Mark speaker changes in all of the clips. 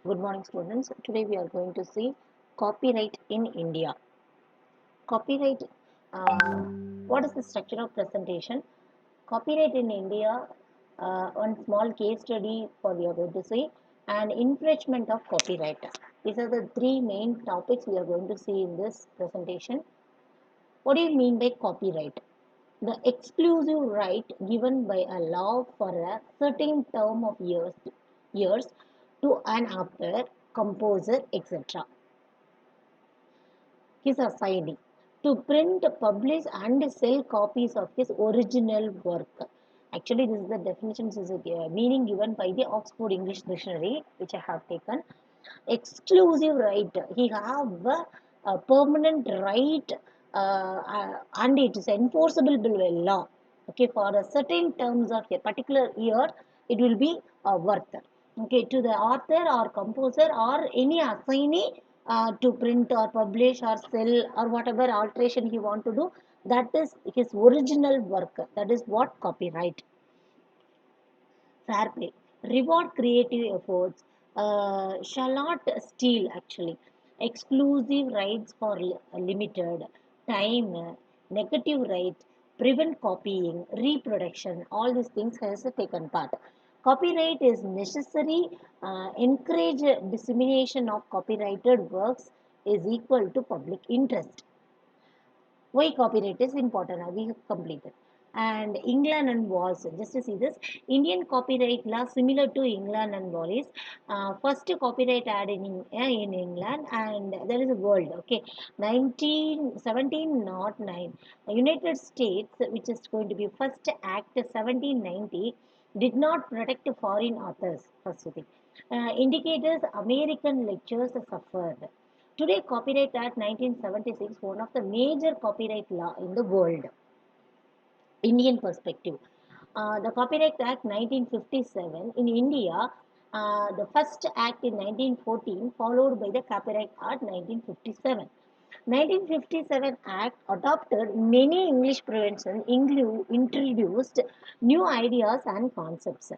Speaker 1: Good morning, students. Today we are going to see copyright in India. Copyright, what is the structure of presentation? Copyright in India, one small case study for we are going to see, and infringement of copyright. These are the three main topics we are going to see in this presentation. What do you mean by copyright? The exclusive right given by a law for a certain term of years to an author, composer, etc. His assignee to print, publish, and sell copies of his original work. Actually, this is the definition, this is a meaning given by the Oxford English Dictionary, which I have taken. Exclusive right. He have a permanent right, and it is enforceable by law. Okay, for a certain terms of a particular year, it will be worth. Okay, to the author or composer or any assignee to print or publish or sell or whatever alteration he want to do, that is his original work. That is what copyright. Fair play. Reward creative efforts. Shall not steal actually. Exclusive rights for limited time, negative rights, prevent copying, reproduction. All these things has taken part. Copyright is necessary. Encourage dissemination of copyrighted works is equal to public interest. Why copyright is important? We have completed. And England and Wales. Just to see this, Indian copyright law similar to England and Wales. First Copyright Act in England, and there is a world. Okay, 1709. United States, which is going to be first Act 1790, did not protect foreign authors. First thing, indicators American lectures suffered. Today, Copyright Act 1976, one of the major copyright law in the world. Indian perspective. The Copyright Act 1957 in India, the first act in 1914, followed by the Copyright Act 1957. 1957 Act adopted many English prevention, introduced new ideas and concepts.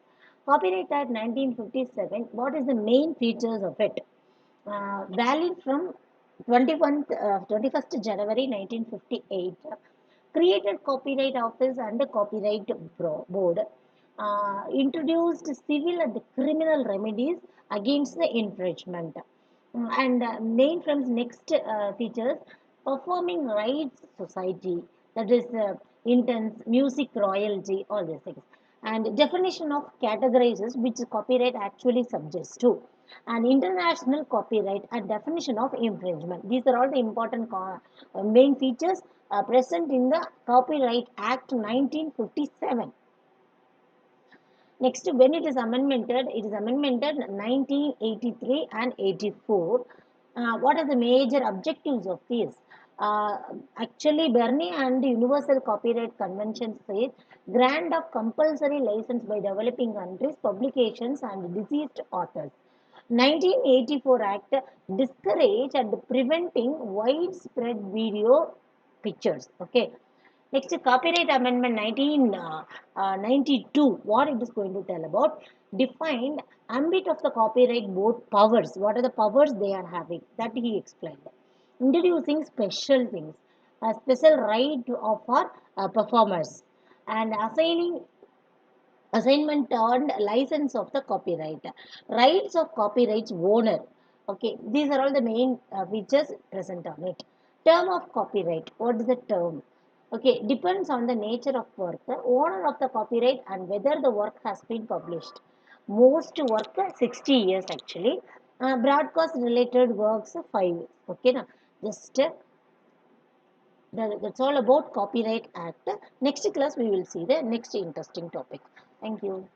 Speaker 1: Copyright Act 1957, what is the main features of it? Valid from 21st January 1958, created Copyright Office and the Copyright Board, introduced civil and criminal remedies against the infringement. And main from next features, performing rights society, that is intense music royalty, all these things. And definition of categorizes which copyright actually suggests to, and international copyright and definition of infringement. These are all the important main features present in the Copyright Act 1957. Next, when it is amended 1983 and 84. What are the major objectives of this? Actually, Berne and Universal Copyright Convention says grant of compulsory license by developing countries, publications and deceased authors. 1984 Act discourage and preventing widespread video pictures. Okay. Next, Copyright Amendment 1992. What it is going to tell about? Defined ambit of the copyright board powers. What are the powers they are having? That he explained. Introducing special things, a special right for performers, and assignment and license of the copyright, rights of copyrights owner. Okay, these are all the main features present on it. Term of copyright, what is the term? Okay, depends on the nature of work, the owner of the copyright, and whether the work has been published. Most work 60 years actually. Broadcast related works 5 years. Okay, now just that's all about Copyright Act. Next class we will see the next interesting topic. Thank you.